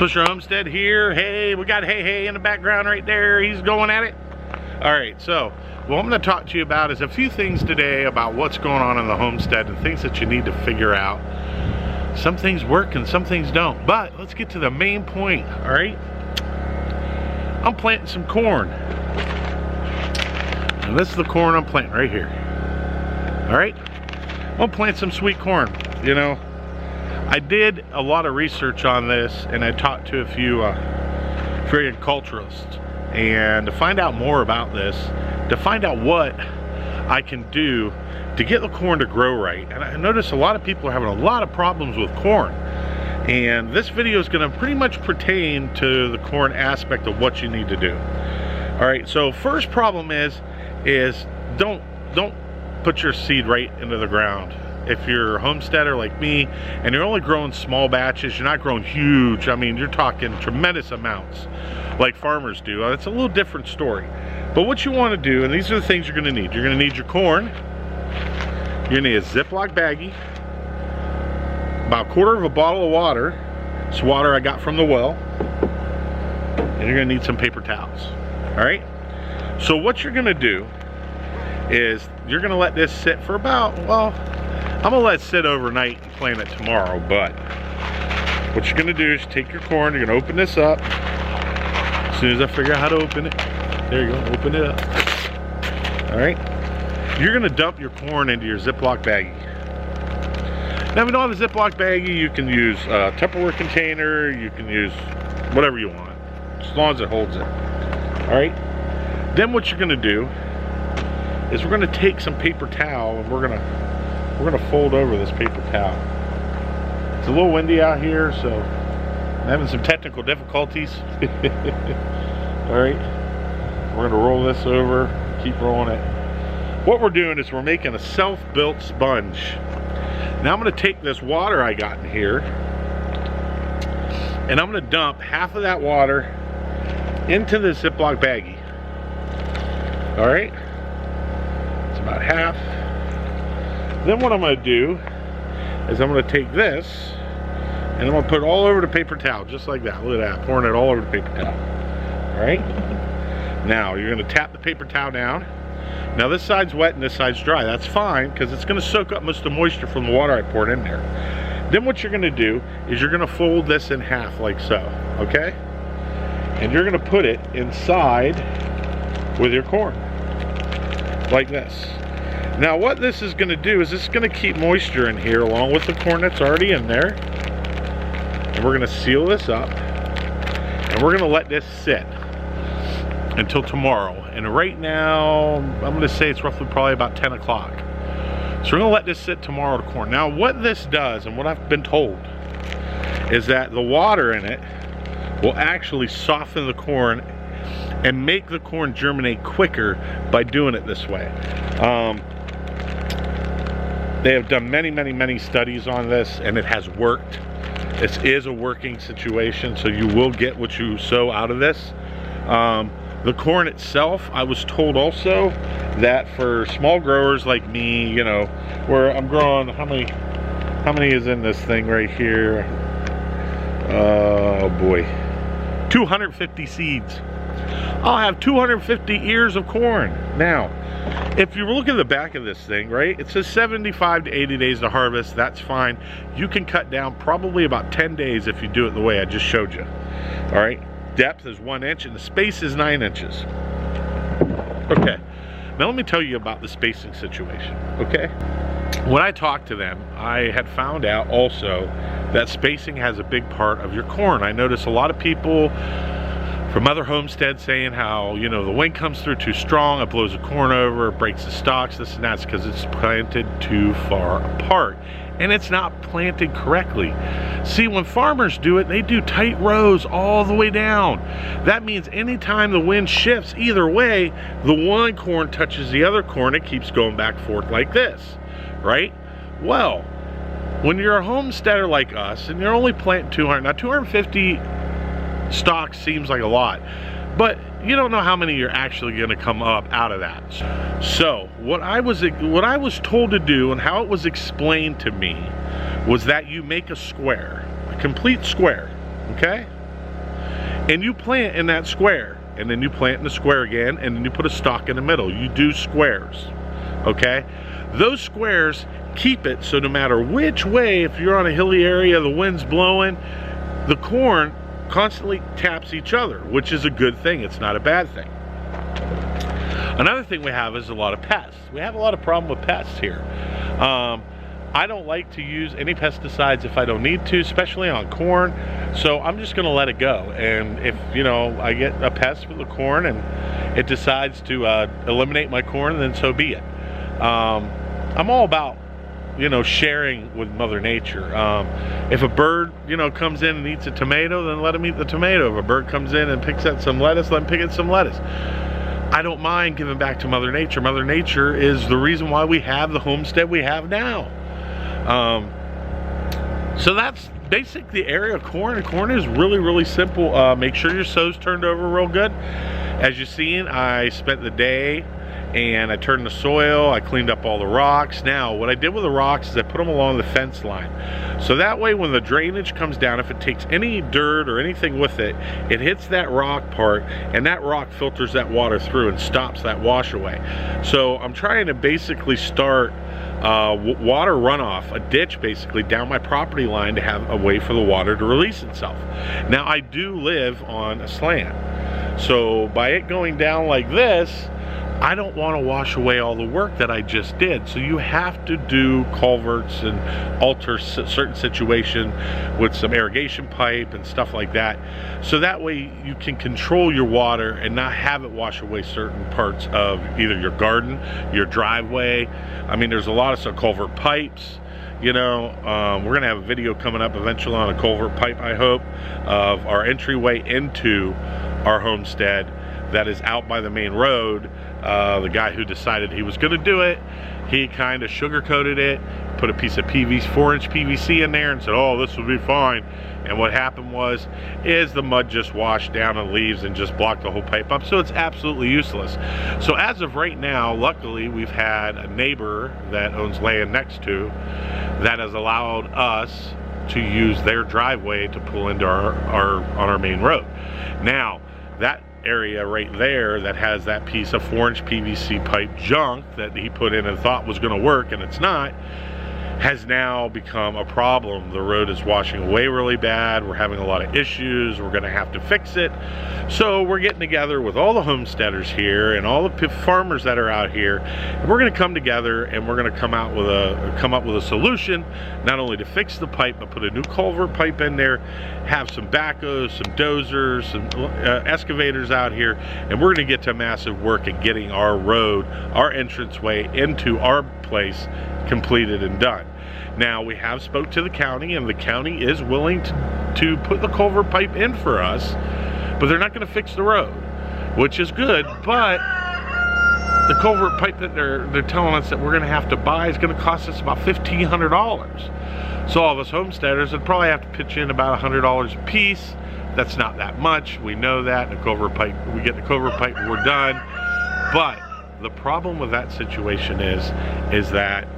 Swisher Homestead here. Hey, we got Hey in the background right there. He's going at it. All right, so what I'm going to talk to you about is a few things today about what's going on in the homestead and things that you need to figure out. Some things work and some things don't, but let's get to the main point. All right, I'm planting some corn, and this is the corn I'm planting right here. All right, I'm gonna plant some sweet corn. You know, I did a lot of research on this, and I talked to a few agriculturalists, and to find out more about this, to find out what I can do to get the corn to grow right. And I noticed a lot of people are having a lot of problems with corn, and this video is going to pretty much pertain to the corn aspect of what you need to do. All right, so first problem is don't put your seed right into the ground. If you're a homesteader like me and you're only growing small batches, you're not growing huge, I mean, you're talking tremendous amounts like farmers do, it's a little different story. But what you want to do, and these are the things you're going to need. You're going to need your corn. You're going to need a Ziploc baggie, about a quarter of a bottle of water. It's water I got from the well. And you're going to need some paper towels. All right? So what you're going to do is you're going to let this sit for about, well, I'm going to let it sit overnight and plant it tomorrow. But what you're going to do is take your corn. You're going to open this up. As soon as I figure out how to open it. There you go, open it up. All right, you're gonna dump your corn into your Ziploc baggie. Now, if you don't have a Ziploc baggie, you can use a Tupperware container, you can use whatever you want, as long as it holds it. All right, then what you're gonna do is we're gonna take some paper towel and we're gonna fold over this paper towel. It's a little windy out here, so I'm having some technical difficulties. All right. We're going to roll this over, keep rolling it. What we're doing is we're making a self-built sponge. Now I'm going to take this water I got in here, and I'm going to dump half of that water into the Ziploc baggie. All right? It's about half. Then what I'm going to do is I'm going to take this, and I'm going to put it all over the paper towel, just like that. Look at that, pouring it all over the paper towel. All right? Now you're going to tap the paper towel down. Now this side's wet and this side's dry. That's fine, because it's going to soak up most of the moisture from the water I poured in there. Then what you're going to do is you're going to fold this in half like so, okay? And you're going to put it inside with your corn, like this. Now what this is going to do is it's going to keep moisture in here along with the corn that's already in there. And we're going to seal this up, and we're going to let this sit until tomorrow. And right now I'm going to say it's roughly probably about 10 o'clock. So we're going to let this sit tomorrow to corn. Now what this does, and what I've been told, is that the water in it will actually soften the corn and make the corn germinate quicker by doing it this way. They have done many studies on this, and it has worked. This is a working situation, so you will get what you sow out of this. The corn itself, I was told also that for small growers like me, you know, where I'm growing, how many is in this thing right here? Oh boy, 250 seeds. I'll have 250 ears of corn. Now, if you look at the back of this thing, right, it says 75 to 80 days to harvest. That's fine. You can cut down probably about 10 days if you do it the way I just showed you. All right. Depth is 1 inch and the space is 9 inches. Okay, now let me tell you about the spacing situation, okay? When I talked to them, I had found out also that spacing has a big part of your corn. I noticed a lot of people from other homesteads saying how, you know, the wind comes through too strong, it blows the corn over, it breaks the stalks, this and that's because it's planted too far apart. And it's not planted correctly. See, when farmers do it, they do tight rows all the way down. That means anytime the wind shifts either way, the one corn touches the other corn, it keeps going back and forth like this, right? Well, when you're a homesteader like us, and you're only planting 200, now 250 stalks seems like a lot, but you don't know how many you're actually going to come up out of that. So what I was told to do and how it was explained to me was that you make a square, a complete square, okay? and you plant in that square, and then you plant in the square again, and then you put a stalk in the middle. You do squares, okay? Those squares keep it so no matter which way, if you're on a hilly area, the wind's blowing, the corn constantly taps each other, which is a good thing. It's not a bad thing. Another thing we have is a lot of pests. We have a lot of problem with pests here. I don't like to use any pesticides if I don't need to, especially on corn. So I'm just going to let it go. And if, you know, I get a pest with the corn and it decides to eliminate my corn, then so be it. I'm all about, you know, sharing with Mother Nature. If a bird, you know, comes in and eats a tomato, then let him eat the tomato. If a bird comes in and picks at some lettuce, let him pick at some lettuce. I don't mind giving back to Mother Nature. Mother Nature is the reason why we have the homestead we have now. So that's basically the area of corn. And corn is really, really simple. Make sure your sow's turned over real good. As you've seen, I spent the day and I turned the soil, I cleaned up all the rocks. Now, what I did with the rocks is I put them along the fence line. So that way when the drainage comes down, if it takes any dirt or anything with it, it hits that rock part, and that rock filters that water through and stops that wash away. So I'm trying to basically start water runoff, a ditch basically down my property line to have a way for the water to release itself. Now, I do live on a slant. So by it going down like this, I don't want to wash away all the work that I just did. So you have to do culverts and alter certain situation with some irrigation pipe and stuff like that. So that way you can control your water and not have it wash away certain parts of either your garden, your driveway. I mean, there's a lot of some culvert pipes. You know, we're gonna have a video coming up eventually on a culvert pipe, I hope, of our entryway into our homestead that is out by the main road. The guy who decided he was gonna do it, he kind of sugar-coated it, put a piece of 4-inch PVC in there and said, oh, this will be fine. And what happened is the mud just washed down and leaves and just blocked the whole pipe up. So it's absolutely useless. So as of right now, luckily, we've had a neighbor that owns land next to that has allowed us to use their driveway to pull into on our main road. Now, that area right there that has that piece of 4-inch PVC pipe junk that he put in and thought was going to work, and it's not, has now become a problem. The road is washing away really bad. We're having a lot of issues. We're going to have to fix it. So we're getting together with all the homesteaders here and all the farmers that are out here, and we're going to come together and we're going to come up with a solution, not only to fix the pipe, but put a new culvert pipe in there, have some backhoes, some dozers, some excavators out here, and we're going to get to massive work at getting our road, our entranceway into our place completed and done. Now, we have spoke to the county, and the county is willing to put the culvert pipe in for us, but they're not going to fix the road, which is good. But the culvert pipe that they're telling us that we're going to have to buy is going to cost us about $1,500. So all of us homesteaders would probably have to pitch in about $100 a piece. That's not that much. We know that. The culvert pipe, we get the culvert pipe, we're done. But the problem with that situation is that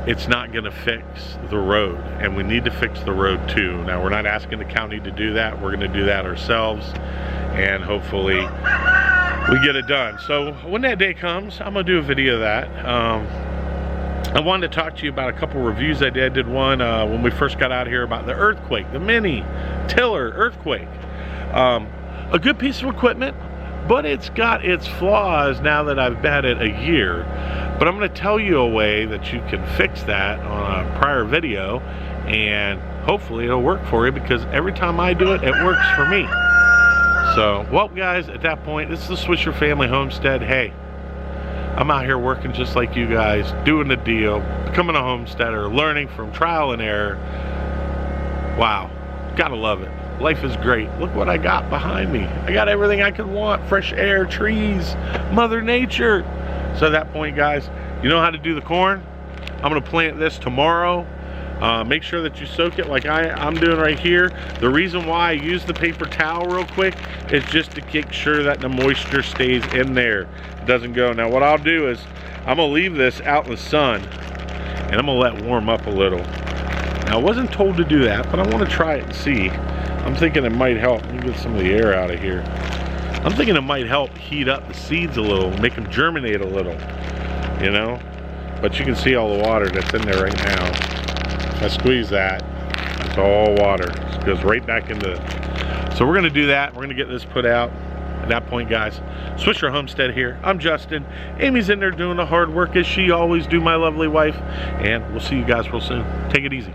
it's not going to fix the road, and we need to fix the road too. Now, we're not asking the county to do that. We're going to do that ourselves, and hopefully we get it done. So when that day comes, I'm going to do a video of that. I wanted to talk to you about a couple reviews I did. I did one when we first got out here about the earthquake, the mini tiller earthquake. A good piece of equipment, but it's got its flaws now that I've had it a year. But I'm going to tell you a way that you can fix that on a prior video, and hopefully it'll work for you, because every time I do it, it works for me. So, well guys, at that point, this is the Swisher Family Homestead. Hey, I'm out here working just like you guys, doing the deal, becoming a homesteader, learning from trial and error. Wow, gotta love it. Life is great. Look what I got behind me. I got everything I could want. Fresh air, trees, Mother Nature. So at that point, guys, you know how to do the corn. I'm going to plant this tomorrow. Make sure that you soak it like I'm doing right here. The reason why I use the paper towel real quick is just to make sure that the moisture stays in there. It doesn't go. Now what I'll do is I'm going to leave this out in the sun, and I'm going to let it warm up a little. Now, I wasn't told to do that, but I want to try it and see. I'm thinking it might help. Let me get some of the air out of here. I'm thinking it might help heat up the seeds a little, make them germinate a little, you know? But you can see all the water that's in there right now. If I squeeze that, it's all water. It goes right back into it. So we're gonna do that. We're gonna get this put out. At that point, guys, Swisher Homestead here. I'm Justin. Amy's in there doing the hard work as she always do, my lovely wife. And we'll see you guys real soon. Take it easy.